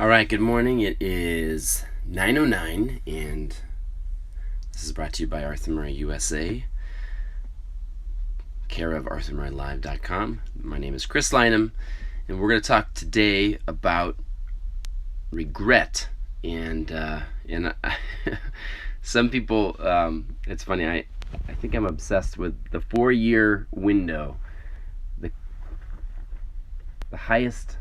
All right, good morning. It is 9:09, and this is brought to you by Arthur Murray USA, care of ArthurMurrayLive.com. My name is Chris Lynham, and we're going to talk today about regret. And some people, it's funny, I think I'm obsessed with the 4-year window, the highest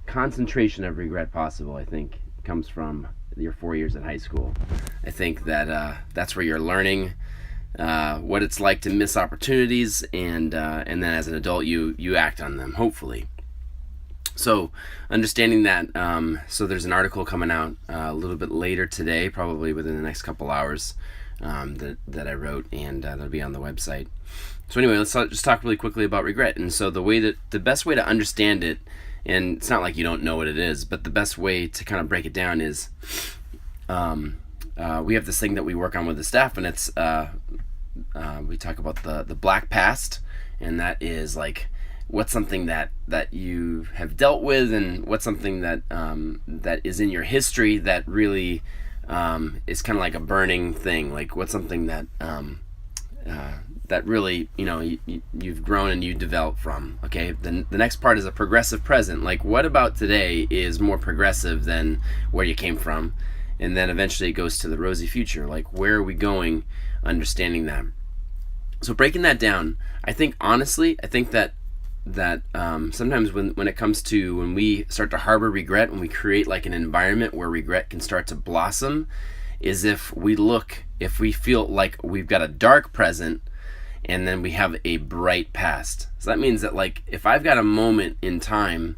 concentration of regret possible, I think, comes from your 4 years at high school. I think that that's where you're learning what it's like to miss opportunities, and then as an adult you act on them, hopefully. So understanding that, so there's an article coming out a little bit later today, probably within the next couple hours, that I wrote, and that'll be on the website. So anyway, let's just talk really quickly about regret. And so the best way to understand it, and it's not like you don't know what it is, but the best way to kind of break it down is we have this thing that we work on with the staff, and it's we talk about the black past, and that is like what's something that you have dealt with, and what's something that that is in your history that really is kind of like a burning thing, like what's something that that really, you've grown and you developed from. Okay, then the next part is a progressive present. Like, what about today is more progressive than where you came from? And then eventually it goes to the rosy future. Like, where are we going? Understanding that. So breaking that down, I think that sometimes when it comes to when we start to harbor regret, when we create like an environment where regret can start to blossom, is if we feel like we've got a dark present and then we have a bright past. So that means that, like, if I've got a moment in time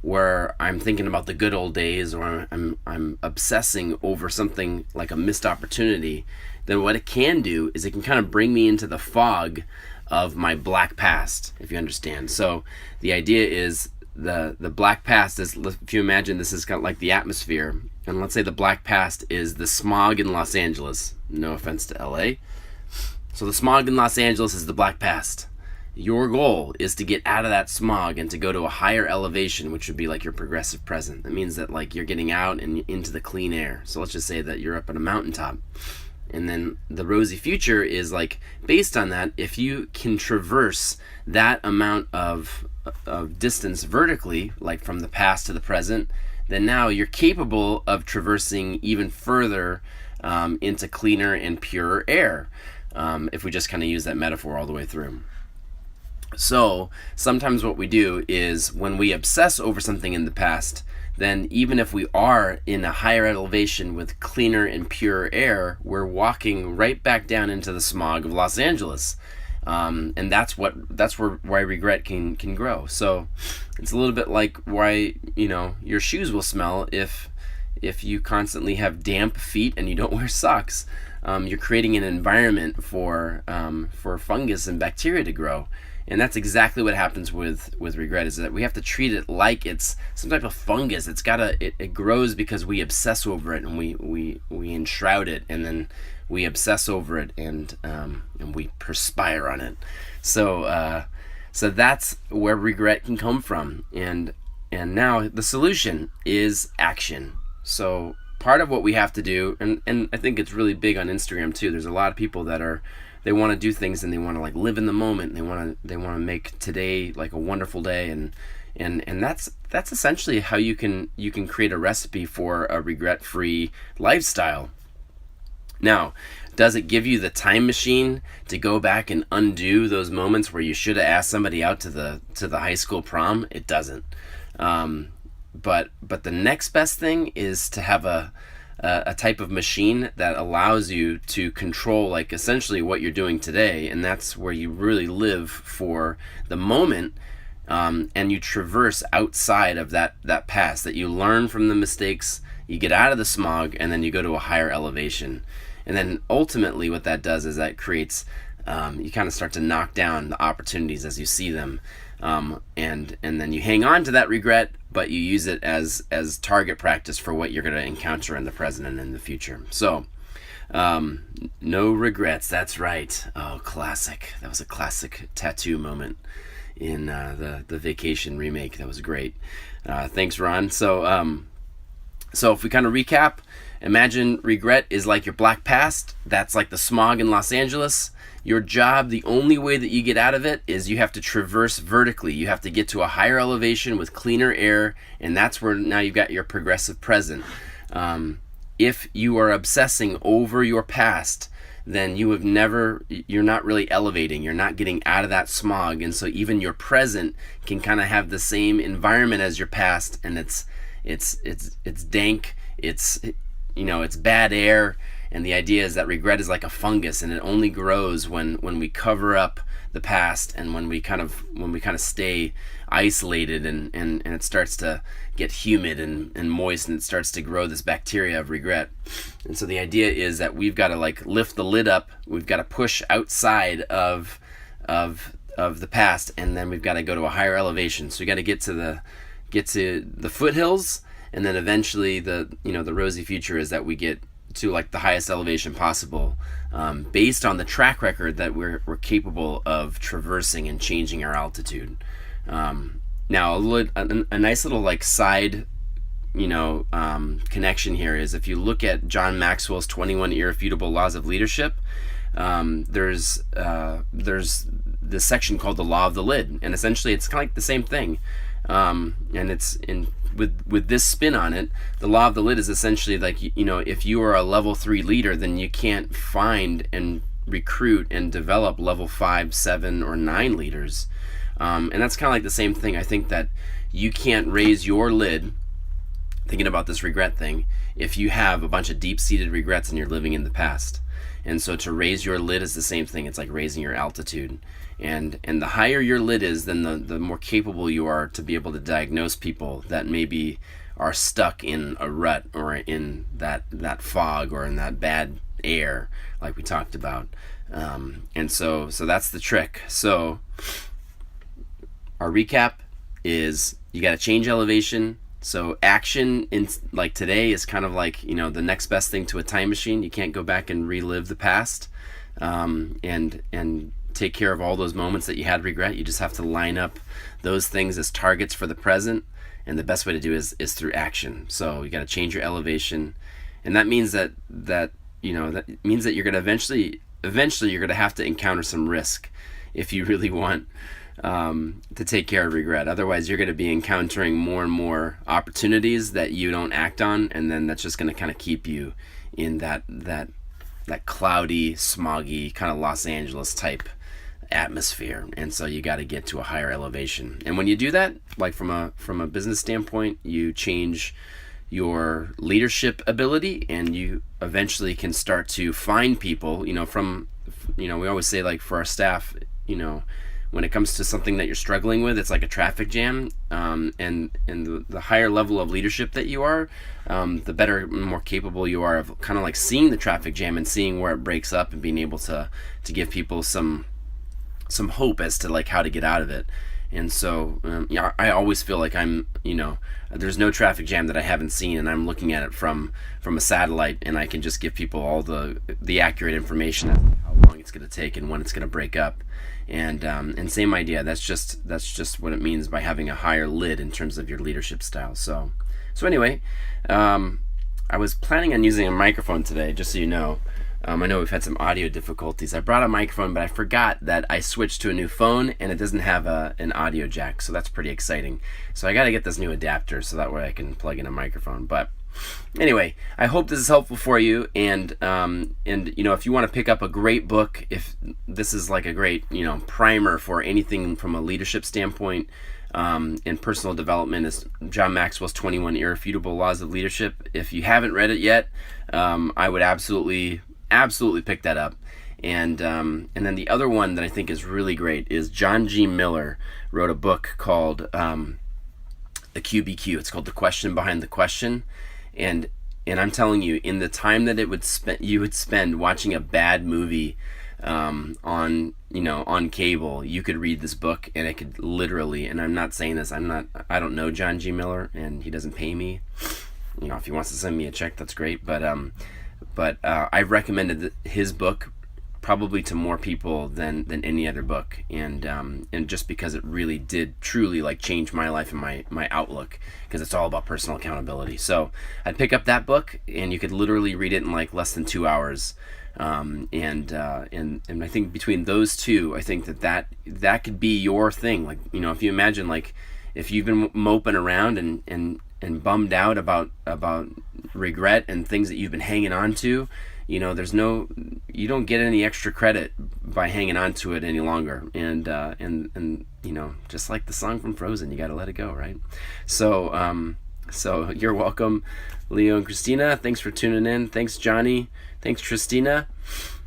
where I'm thinking about the good old days, or I'm obsessing over something like a missed opportunity, then what it can do is it can kind of bring me into the fog of my black past, if you understand. So the idea is the black past is, if you imagine this is kind of like the atmosphere, and let's say the black past is the smog in Los Angeles. No offense to LA. So the smog in Los Angeles is the black past. Your goal is to get out of that smog and to go to a higher elevation, which would be like your progressive present. That means that, like, you're getting out and into the clean air. So let's just say that you're up at a mountaintop. And then the rosy future is, like, based on that, if you can traverse that amount of distance vertically, like from the past to the present, then now you're capable of traversing even further into cleaner and purer air, if we just kind of use that metaphor all the way through. So sometimes what we do is, when we obsess over something in the past, then even if we are in a higher elevation with cleaner and purer air, we're walking right back down into the smog of Los Angeles. And that's why regret can grow. So it's a little bit like why your shoes will smell if you constantly have damp feet and you don't wear socks. You're creating an environment for fungus and bacteria to grow. And that's exactly what happens with regret, is that we have to treat it like it's some type of fungus. It grows because we obsess over it, and we enshroud it, and then we obsess over it, and we perspire on it. So that's where regret can come from. And now the solution is action. So part of what we have to do, and I think it's really big on Instagram too. There's a lot of people that they want to do things, and they want to, like, live in the moment. They want to make today like a wonderful day, and that's essentially how you can create a recipe for a regret-free lifestyle. Now, does it give you the time machine to go back and undo those moments where you should have asked somebody out to the high school prom? It doesn't. But the next best thing is to have a type of machine that allows you to control, like, essentially what you're doing today, and that's where you really live for the moment, and you traverse outside of that past, that you learn from the mistakes, you get out of the smog, and then you go to a higher elevation. And then ultimately what that does is that creates, you kind of start to knock down the opportunities as you see them, and then you hang on to that regret, but you use it as target practice for what you're going to encounter in the present and in the future. So no regrets. That's right. Oh, classic. That was a classic tattoo moment in the Vacation remake. That was great. Thanks, Ron. So So if we kind of recap, imagine regret is like your black past. That's like the smog in Los Angeles. Your job, the only way that you get out of it is you have to traverse vertically. You have to get to a higher elevation with cleaner air, and that's where now you've got your progressive present. If you are obsessing over your past, then you're not really elevating. You're not getting out of that smog, and so even your present can kind of have the same environment as your past, and it's dank. It's bad air. And the idea is that regret is like a fungus, and it only grows when we cover up the past, and when we kind of stay isolated, and it starts to get humid and moist, and it starts to grow this bacteria of regret. And so the idea is that we've got to like lift the lid up. We've got to push outside of the past, and then we've got to go to a higher elevation. So we got to get to the foothills, and then eventually the rosy future is that we get to like the highest elevation possible, based on the track record that we're capable of traversing and changing our altitude. Now a nice little like side connection here is, if you look at John Maxwell's 21 Irrefutable Laws of Leadership, there's this section called the Law of the Lid, and essentially it's kind of like the same thing, and it's with this spin on it. The Law of the Lid is essentially like, if you are a level 3 leader, then you can't find and recruit and develop level 5, 7, or 9 leaders, and that's kind of like the same thing. I think that you can't raise your lid, thinking about this regret thing, if you have a bunch of deep-seated regrets and you're living in the past. And so to raise your lid is the same thing. It's like raising your altitude. And the higher your lid is, then the more capable you are to be able to diagnose people that maybe are stuck in a rut, or in that fog, or in that bad air like we talked about. And so that's the trick. So our recap is, you got to change elevation. So action in like today is kind of like, the next best thing to a time machine. You can't go back and relive the past, and take care of all those moments that you had regret. You just have to line up those things as targets for the present, and the best way to do is through action. So you got to change your elevation, and that means that means that you're going to eventually you're going to have to encounter some risk if you really want to take care of regret. Otherwise, you're going to be encountering more and more opportunities that you don't act on, and then that's just going to kind of keep you in that cloudy, smoggy kind of Los Angeles type atmosphere. And so you got to get to a higher elevation. And when you do that, like from a business standpoint, you change your leadership ability, and you eventually can start to find people, we always say, like, for our staff, when it comes to something that you're struggling with, it's like a traffic jam, and the higher level of leadership that you are, the better, more capable you are of kind of like seeing the traffic jam and seeing where it breaks up, and being able to give people some hope as to like how to get out of it. And so I always feel like I'm, there's no traffic jam that I haven't seen, and I'm looking at it from a satellite, and I can just give people all the accurate information as to how long it's going to take and when it's going to break up. And same idea. That's just what it means by having a higher lid in terms of your leadership style. So anyway, I was planning on using a microphone today, just so you know. I know we've had some audio difficulties. I brought a microphone, but I forgot that I switched to a new phone, and it doesn't have an audio jack, so that's pretty exciting. So I got to get this new adapter so that way I can plug in a microphone. But anyway, I hope this is helpful for you. And if you want to pick up a great book, if this is like a great primer for anything from a leadership standpoint, and personal development, is John Maxwell's 21 Irrefutable Laws of Leadership. If you haven't read it yet, I would absolutely pick that up. And then the other one that I think is really great is John G. Miller wrote a book called The QBQ. It's called The Question Behind the Question. And I'm telling you, in the time that you would spend watching a bad movie on cable, you could read this book, and it could literally, and I'm not saying this, I don't know John G. Miller, and he doesn't pay me. If he wants to send me a check, that's great. But I've recommended his book probably to more people than any other book, and just because it really did truly like change my life and my outlook, because it's all about personal accountability. So I'd pick up that book, and you could literally read it in like less than 2 hours. And I think between those two, I think that could be your thing. Like, if you imagine, like, if you've been moping around and bummed out about regret and things that you've been hanging on to, you don't get any extra credit by hanging on to it any longer. And just like the song from Frozen, you got to let it go, right? So you're welcome, Leo and Christina. Thanks for tuning in. Thanks, Johnny. Thanks, Christina.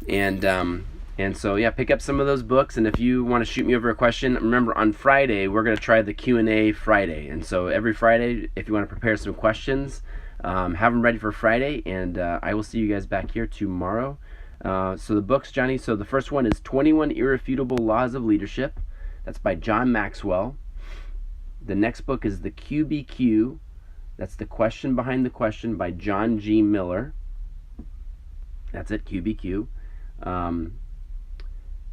And so, yeah, pick up some of those books. And if you want to shoot me over a question, remember on Friday, we're going to try the Q&A Friday. And so every Friday, if you want to prepare some questions, have them ready for Friday. And I will see you guys back here tomorrow. So the books, Johnny. So the first one is 21 Irrefutable Laws of Leadership. That's by John Maxwell. The next book is The QBQ. That's The Question Behind the Question by John G. Miller. That's it, QBQ.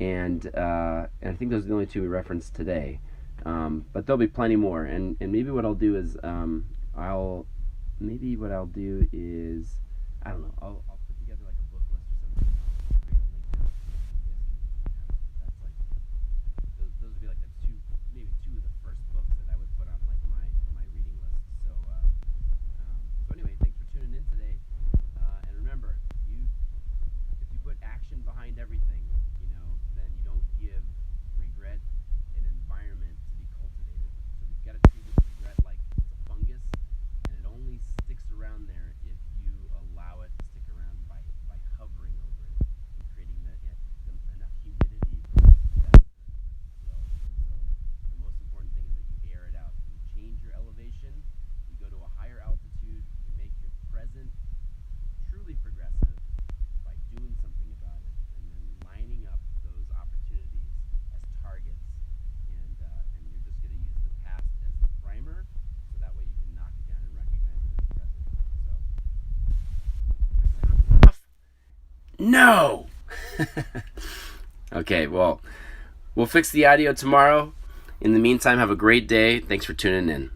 And I think those are the only two we referenced today. But there'll be plenty more. And maybe what I'll do is I don't know, I'll put together like a book list or something. Those would be like maybe two of the first books that I would put on like my reading list. So anyway, thanks for tuning in today. And remember, if you put action behind everything, then you don't give regret an environment to be cultivated. So we've got to treat regret like it's a fungus, and it only sticks around there if you allow it to stick around by hovering over it and creating enough humidity for it to grow. So the most important thing is that you air it out. You change your elevation, you go to a higher altitude, you make your present truly progressive by doing something about it, and then lining up those opportunities as targets, and you're just going to use the past as the primer, so that way you can knock it down and recognize it in the present. So, no. Okay, well, we'll fix the audio tomorrow. In the meantime, have a great day. Thanks for tuning in.